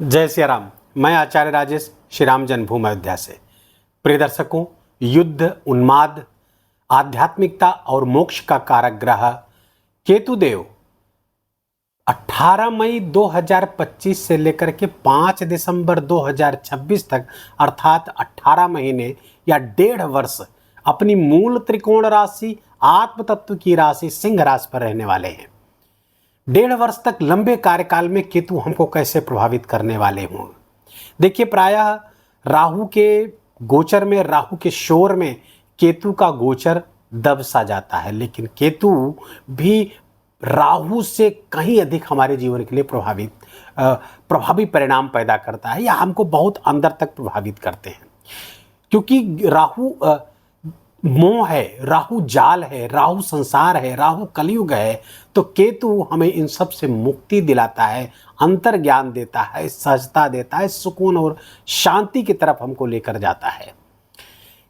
जय सिया राम। मैं आचार्य राजेश श्री राम जन्मभूमि अयोध्या से। प्रिय दर्शकों, युद्ध, उन्माद, आध्यात्मिकता और मोक्ष का कारक ग्रह केतुदेव 18 मई 2025 से लेकर के 5 दिसंबर 2026 तक अर्थात 18 महीने या 1.5 वर्ष अपनी मूल त्रिकोण राशि आत्म तत्व की राशि सिंह राशि पर रहने वाले हैं। 1.5 वर्ष तक लंबे कार्यकाल में केतु हमको कैसे प्रभावित करने वाले हों। देखिए, प्रायः राहु के गोचर में, राहु के शोर में केतु का गोचर दब सा जाता है, लेकिन केतु भी राहु से कहीं अधिक हमारे जीवन के लिए प्रभावी परिणाम पैदा करता है या हमको बहुत अंदर तक प्रभावित करते हैं। क्योंकि राहु मोह है, राहु जाल है, राहु संसार है, राहु कलयुग है, तो केतु हमें इन सब से मुक्ति दिलाता है, अंतर ज्ञान देता है, सहजता देता है, सुकून और शांति की तरफ हमको लेकर जाता है।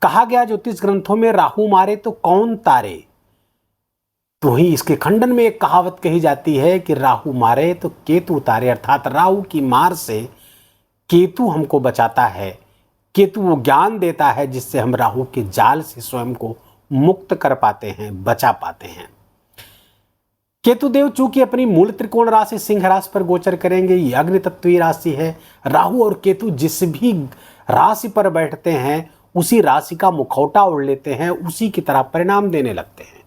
कहा गया ज्योतिष ग्रंथों में, राहु मारे तो कौन तारे। तो ही इसके खंडन में एक कहावत कही जाती है कि राहु मारे तो केतु तारे, अर्थात राहु की मार से केतु हमको बचाता है। केतु वो ज्ञान देता है जिससे हम राहु के जाल से स्वयं को मुक्त कर पाते हैं, बचा पाते हैं। केतुदेव चूंकि अपनी मूल त्रिकोण राशि सिंह राशि पर गोचर करेंगे, ये अग्नि तत्वीय राशि है। राहु और केतु जिस भी राशि पर बैठते हैं उसी राशि का मुखौटा ओढ़ लेते हैं, उसी की तरह परिणाम देने लगते हैं।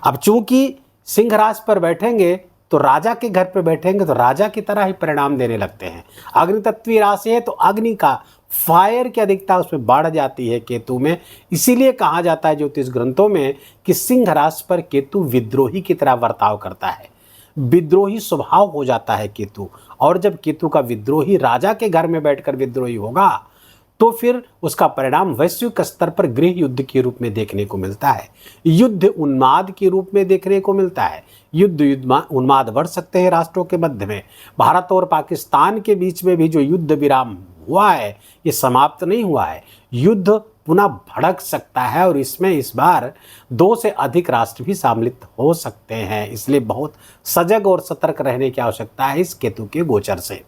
अब चूंकि सिंह राशि पर बैठेंगे तो राजा के घर पर बैठेंगे तो राजा की तरह ही परिणाम देने लगते हैं। अग्नि तत्वीय राशि है तो अग्नि का फायर की अधिकता उसमें बढ़ जाती है केतु में। इसीलिए कहा जाता है ज्योतिष ग्रंथों में कि सिंह राशि पर केतु विद्रोही की तरह बर्ताव करता है, विद्रोही स्वभाव हो जाता है केतु। और जब केतु का विद्रोही राजा के घर में बैठकर विद्रोही होगा तो फिर उसका परिणाम वैश्विक स्तर पर गृह युद्ध के रूप में देखने को मिलता है, युद्ध उन्माद के रूप में देखने को मिलता है। युद्ध उन्माद बढ़ सकते हैं राष्ट्रों के मध्य में। भारत और पाकिस्तान के बीच में भी जो युद्ध विराम हुआ है ये समाप्त नहीं हुआ है, युद्ध पुनः भड़क सकता है और इसमें इस बार 2 से अधिक राष्ट्र भी सम्मिलित हो सकते हैं। इसलिए बहुत सजग और सतर्क रहने की आवश्यकता है इस केतु के गोचर से।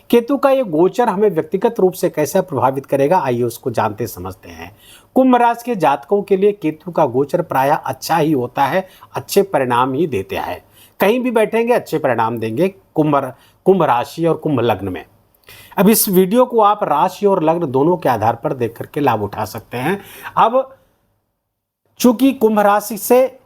केतु का ये गोचर हमें व्यक्तिगत रूप से कैसे प्रभावित करेगा, आइए उसको जानते समझते हैं। कुंभ राशि के जातकों के लिए केतु का गोचर प्रायः अच्छा ही होता है, अच्छे परिणाम ही देते हैं। कहीं भी बैठेंगे अच्छे परिणाम देंगे कुंभ राशि और कुंभ लग्न में। अब इस वीडियो को आप राशि और लग्न दोनों के आधार पर देख करके लाभ उठा सकते हैं। अब चूंकि कुंभ राशि से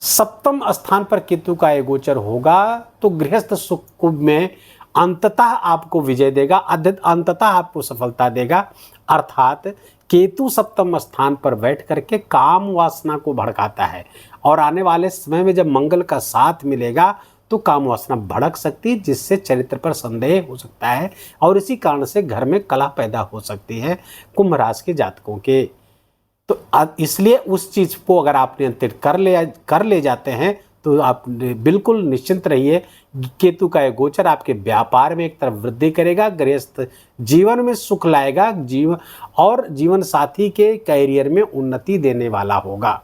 7वें स्थान पर केतु का ये गोचर होगा तो गृहस्थ सुख कुंभ में अंततः आपको विजय देगा, अंततः आपको सफलता देगा। अर्थात केतु 7वें स्थान पर बैठ करके काम वासना को भड़काता है और आने वाले समय में जब मंगल का साथ मिलेगा तो काम वासना भड़क सकती है, जिससे चरित्र पर संदेह हो सकता है और इसी कारण से घर में कलह पैदा हो सकती है कुंभ राशि के जातकों के। तो इसलिए उस चीज़ को अगर आप नियंत्रित कर ले जाते हैं तो आप बिल्कुल निश्चिंत रहिए। केतु का ये गोचर आपके व्यापार में एक तरफ वृद्धि करेगा, गृहस्थ जीवन में सुख लाएगा, जीवन साथी के कैरियर में उन्नति देने वाला होगा।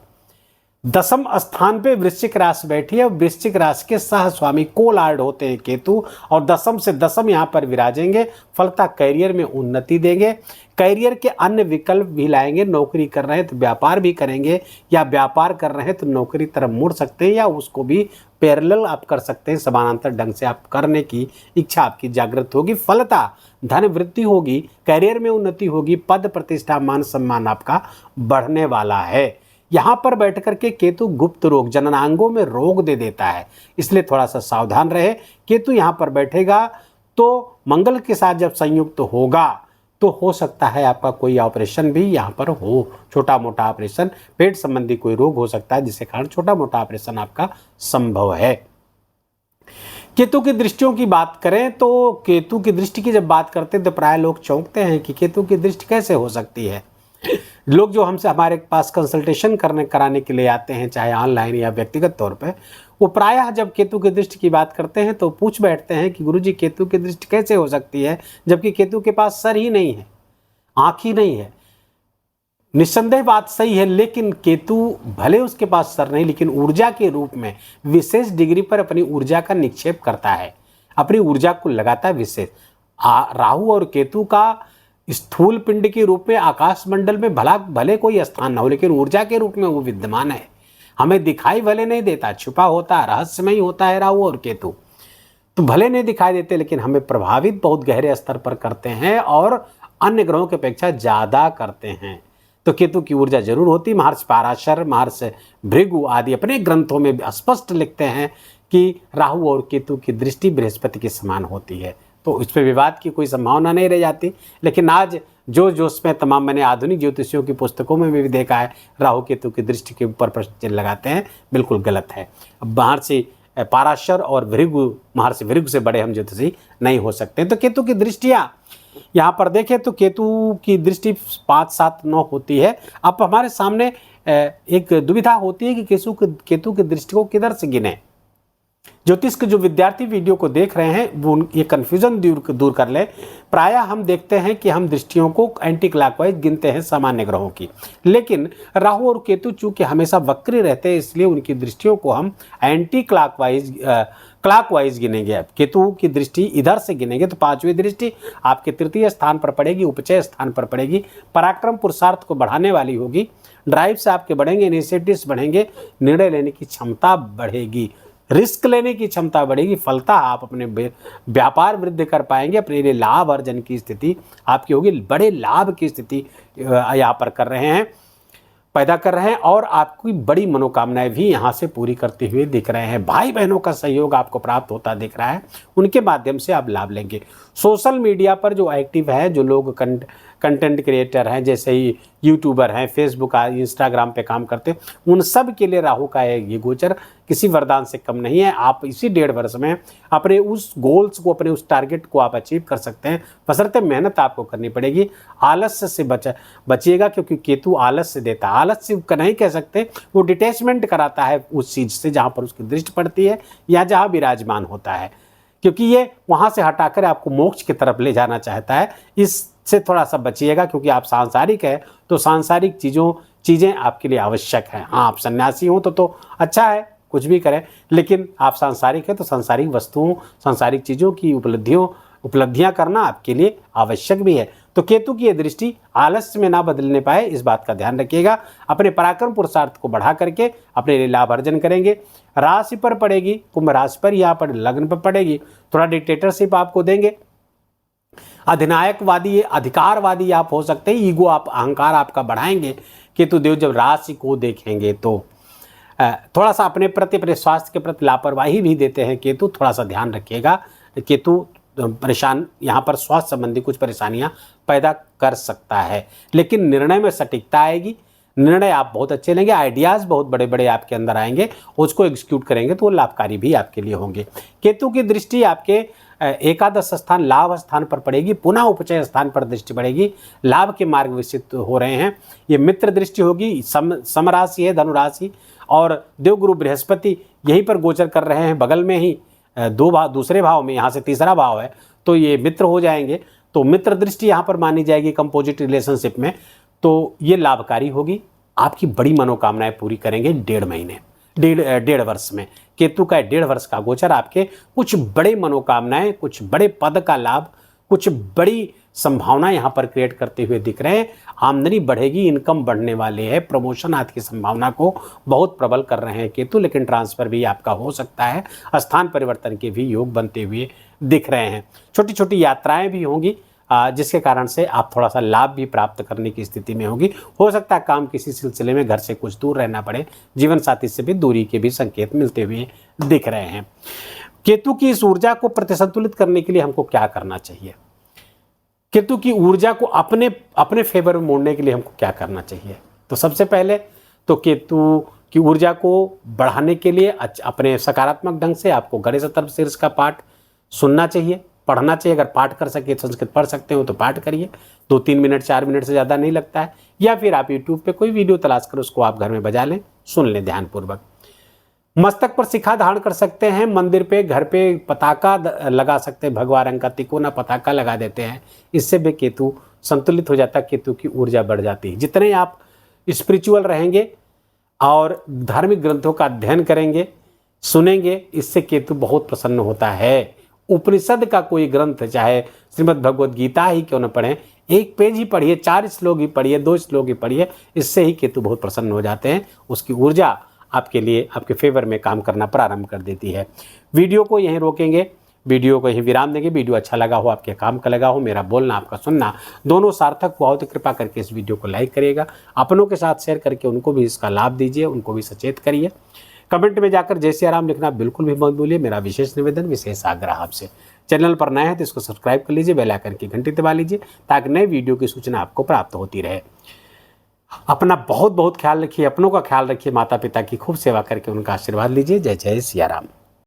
10वें स्थान पे वृश्चिक राशि बैठी है और वृश्चिक राशि के सह स्वामी कोलॉर्ड होते हैं केतु, और 10वें से 10वें यहाँ पर विराजेंगे। फलता कैरियर में उन्नति देंगे, कैरियर के अन्य विकल्प भी लाएंगे। नौकरी कर रहे हैं तो व्यापार भी करेंगे, या व्यापार कर रहे हैं तो नौकरी तरफ मुड़ सकते हैं, या उसको भी पैरेलल आप कर सकते हैं। समानांतर ढंग से आप करने की इच्छा आपकी जागृत होगी। फलता धन वृद्धि होगी, कैरियर में उन्नति होगी, पद प्रतिष्ठा मान सम्मान आपका बढ़ने वाला है। यहाँ पर बैठ करके केतु गुप्त रोग, जननांगों में रोग दे देता है, इसलिए थोड़ा सा सावधान रहे। केतु यहाँ पर बैठेगा तो मंगल के साथ जब संयुक्त होगा तो हो सकता है आपका कोई ऑपरेशन भी यहाँ पर हो, छोटा मोटा ऑपरेशन, पेट संबंधी कोई रोग हो सकता है जिसके कारण छोटा मोटा ऑपरेशन आपका संभव है। केतु की दृष्टियों की बात करें तो केतु की दृष्टि की जब बात करते हैं तो प्राय लोग चौंकते हैं कि केतु की दृष्टि कैसे हो सकती है। लोग जो हमसे हमारे पास कंसल्टेशन कराने के लिए आते हैं, चाहे ऑनलाइन या व्यक्तिगत तौर पे, वो प्रायः जब केतु की दृष्टि की बात करते हैं तो पूछ बैठते हैं कि गुरुजी केतु की दृष्टि कैसे हो सकती है, जबकि केतु के पास सर ही नहीं है, आँख ही नहीं है। निस्संदेह बात सही है, लेकिन केतु भले उसके पास सर नहीं, लेकिन ऊर्जा के रूप में विशेष डिग्री पर अपनी ऊर्जा का निक्षेप करता है, अपनी ऊर्जा को लगाता है विशेष। राहु और केतु का स्थूल पिंड के रूप में आकाश मंडल में भले कोई स्थान ना हो, लेकिन ऊर्जा के रूप में वो विद्यमान है। हमें दिखाई भले नहीं देता, छुपा होता है, रहस्यमय होता है राहु और केतु, तो भले नहीं दिखाई देते लेकिन हमें प्रभावित बहुत गहरे स्तर पर करते हैं और अन्य ग्रहों की अपेक्षा ज़्यादा करते हैं। तो केतु की ऊर्जा जरूर होती। महर्षि पराशर, महर्षि भृगु आदि अपने ग्रंथों में स्पष्ट लिखते हैं कि राहु और केतु की दृष्टि बृहस्पति के समान होती है। तो इस पर विवाद की कोई संभावना नहीं रह जाती। लेकिन आज जो उसमें तमाम मैंने आधुनिक ज्योतिषियों की पुस्तकों में भी देखा है, राहु केतु की दृष्टि के ऊपर प्रश्न चिन्ह लगाते हैं, बिल्कुल गलत है। महर्षि पराशर और भृगु, महर्षि भृगु से बड़े हम ज्योतिषी नहीं हो सकते। तो केतु की दृष्टियाँ यहाँ पर देखें तो केतु की दृष्टि 5, 7, 9 होती है। अब हमारे सामने एक दुविधा होती है कि केतु की दृष्टि को किधर से गिने। ज्योतिष के जो विद्यार्थी वीडियो को देख रहे हैं वो ये कन्फ्यूजन दूर कर ले। प्रायः हम देखते हैं कि हम दृष्टियों को एंटी क्लॉकवाइज गिनते हैं सामान्य ग्रहों की, लेकिन राहु और केतु चूंकि हमेशा वक्री रहते हैं इसलिए उनकी दृष्टियों को हम एंटी क्लॉकवाइज गिनेंगे। अब केतु की दृष्टि इधर से गिनेंगे तो 5वीं दृष्टि आपके तृतीय स्थान पर पड़ेगी, उपचय स्थान पर पड़ेगी, पराक्रम पुरुषार्थ को बढ़ाने वाली होगी, ड्राइव से आपके बढ़ेंगे, इनिशिएटिव्स बढ़ेंगे, निर्णय लेने की क्षमता बढ़ेगी, रिस्क लेने की क्षमता बढ़ेगी, फलता आप अपने व्यापार वृद्धि कर पाएंगे, अपने लिए लाभ अर्जन की स्थिति आपकी होगी, बड़े लाभ की स्थिति यहाँ पर पैदा कर रहे हैं और आपकी बड़ी मनोकामनाएं भी यहाँ से पूरी करते हुए दिख रहे हैं। भाई बहनों का सहयोग आपको प्राप्त होता दिख रहा है, उनके माध्यम से आप लाभ लेंगे। सोशल मीडिया पर जो एक्टिव है, जो लोग कंटेंट क्रिएटर हैं, जैसे ही यूट्यूबर हैं, फेसबुक इंस्टाग्राम पे काम करते हैं, उन सब के लिए राहु का ये गोचर किसी वरदान से कम नहीं है। आप इसी 1.5 वर्ष में अपने उस गोल्स को, अपने उस टारगेट को आप अचीव कर सकते हैं, बशर्ते मेहनत आपको करनी पड़ेगी। आलस्य से बचिएगा क्योंकि केतु आलस्य देता है। आलस्य नहीं कह सकते, वो डिटैचमेंट कराता है उस चीज़ से जहाँ पर उसकी दृष्टि पड़ती है या जहाँ विराजमान होता है, क्योंकि ये वहाँ से हटाकर आपको मोक्ष की तरफ ले जाना चाहता है। इससे थोड़ा सा बचिएगा क्योंकि आप सांसारिक है तो सांसारिक चीज़ें आपके लिए आवश्यक हैं। हाँ, आप सन्यासी हो तो अच्छा है, कुछ भी करें, लेकिन आप सांसारिक है तो सांसारिक वस्तुओं, सांसारिक चीज़ों की उपलब्धियां करना आपके लिए आवश्यक भी है। तो केतु की ये दृष्टि आलस्य में ना बदलने पाए, इस बात का ध्यान रखिएगा। अपने पराक्रम पुरुषार्थ को बढ़ा करके अपने लिए लाभ अर्जन करेंगे। राशि पर पड़ेगी, कुंभ राशि पर, यहाँ पर लग्न पर पड़ेगी, थोड़ा डिक्टेटरशिप आपको देंगे। अधिनायकवादी, अधिकारवादी आप हो सकते हैं, ईगो आप, अहंकार आपका बढ़ाएंगे। केतु देव जब राशि को देखेंगे तो थोड़ा सा अपने प्रति, अपने स्वास्थ्य के प्रति लापरवाही भी देते हैं केतु, थोड़ा सा ध्यान रखिएगा। केतु परेशान, यहाँ पर स्वास्थ्य संबंधी कुछ परेशानियाँ पैदा कर सकता है, लेकिन निर्णय में सटीकता आएगी, निर्णय आप बहुत अच्छे लेंगे, आइडियाज़ बहुत बड़े बड़े आपके अंदर आएंगे, उसको एग्जीक्यूट करेंगे तो वो लाभकारी भी आपके लिए होंगे। केतु की दृष्टि आपके एकादश स्थान लाभ स्थान पर पड़ेगी, पुनः उपचय स्थान पर दृष्टि पड़ेगी, लाभ के मार्ग विकसित हो रहे हैं। ये मित्र दृष्टि होगी, समराशि है धनुराशि, और देवगुरु बृहस्पति यहीं पर गोचर कर रहे हैं, बगल में ही दूसरे भाव में, यहाँ से तीसरा भाव है, तो ये मित्र हो जाएंगे। तो मित्र दृष्टि यहाँ पर मानी जाएगी कंपोजिट रिलेशनशिप में, तो ये लाभकारी होगी, आपकी बड़ी मनोकामनाएं पूरी करेंगे 1.5 वर्ष में। केतु का 1.5 वर्ष का गोचर आपके कुछ बड़े मनोकामनाएं, कुछ बड़े पद का लाभ, कुछ बड़ी संभावना यहाँ पर क्रिएट करते हुए दिख रहे हैं। आमदनी बढ़ेगी, इनकम बढ़ने वाले है, प्रमोशन आदि की संभावना को बहुत प्रबल कर रहे हैं केतु, लेकिन ट्रांसफर भी आपका हो सकता है, स्थान परिवर्तन के भी योग बनते हुए दिख रहे हैं। छोटी छोटी यात्राएं भी होंगी जिसके कारण से आप थोड़ा सा लाभ भी प्राप्त करने की स्थिति में होगी। हो सकता है काम किसी सिलसिले में घर से कुछ दूर रहना पड़े, जीवन साथी से भी दूरी के भी संकेत मिलते हुए दिख रहे हैं। केतु की इस ऊर्जा को प्रतिसंतुलित करने के लिए हमको क्या करना चाहिए? केतु की ऊर्जा को अपने फेवर में मोड़ने के लिए हमको क्या करना चाहिए? तो सबसे पहले तो केतु की ऊर्जा को बढ़ाने के लिए अपने सकारात्मक ढंग से आपको गणेश शीर्ष का पाठ सुनना चाहिए, पढ़ना चाहिए। अगर पाठ कर सके, संस्कृत पढ़ सकते हो तो पाठ करिए, 2-3 मिनट 4 मिनट से ज़्यादा नहीं लगता है। या फिर आप यूट्यूब पे कोई वीडियो तलाश कर उसको आप घर में बजा लें, सुन लें ध्यानपूर्वक। मस्तक पर शिखा धारण कर सकते हैं, मंदिर पे, घर पे पताका लगा सकते हैं, भगवा रंग का तिकोना पताका लगा देते हैं, इससे भी केतु संतुलित हो जाता है, केतु की ऊर्जा बढ़ जाती है। जितने आप स्पिरिचुअल रहेंगे और धार्मिक ग्रंथों का अध्ययन करेंगे, सुनेंगे, इससे केतु बहुत प्रसन्न होता है। उपनिषद का कोई ग्रंथ, चाहे श्रीमद् भगवद गीता ही क्यों न पढ़ें, एक पेज ही पढ़िए, 4 श्लोक ही पढ़िए, 2 श्लोक ही पढ़िए, इससे ही केतु बहुत प्रसन्न हो जाते हैं। उसकी ऊर्जा आपके लिए, आपके फेवर में काम करना प्रारंभ कर देती है। वीडियो को यहीं रोकेंगे, वीडियो को यहीं विराम देंगे। वीडियो अच्छा लगा हो, आपके काम का लगा हो, मेरा बोलना आपका सुनना दोनों सार्थक हुआ हो तो कृपा करके इस वीडियो को लाइक करिएगा, अपनों के साथ शेयर करके उनको भी इसका लाभ दीजिए, उनको भी सचेत करिए। कमेंट में जाकर जय सिया राम लिखना बिल्कुल भी मत भूलिए। मेरा विशेष निवेदन, विशेष आग्रह आपसे, चैनल पर नए हैं तो इसको सब्सक्राइब कर लीजिए, बेल आइकन की घंटी दबा लीजिए ताकि नए वीडियो की सूचना आपको प्राप्त होती रहे। अपना बहुत बहुत ख्याल रखिए, अपनों का ख्याल रखिए, माता पिता की खूब सेवा करके उनका आशीर्वाद लीजिए। जय जय सिया राम।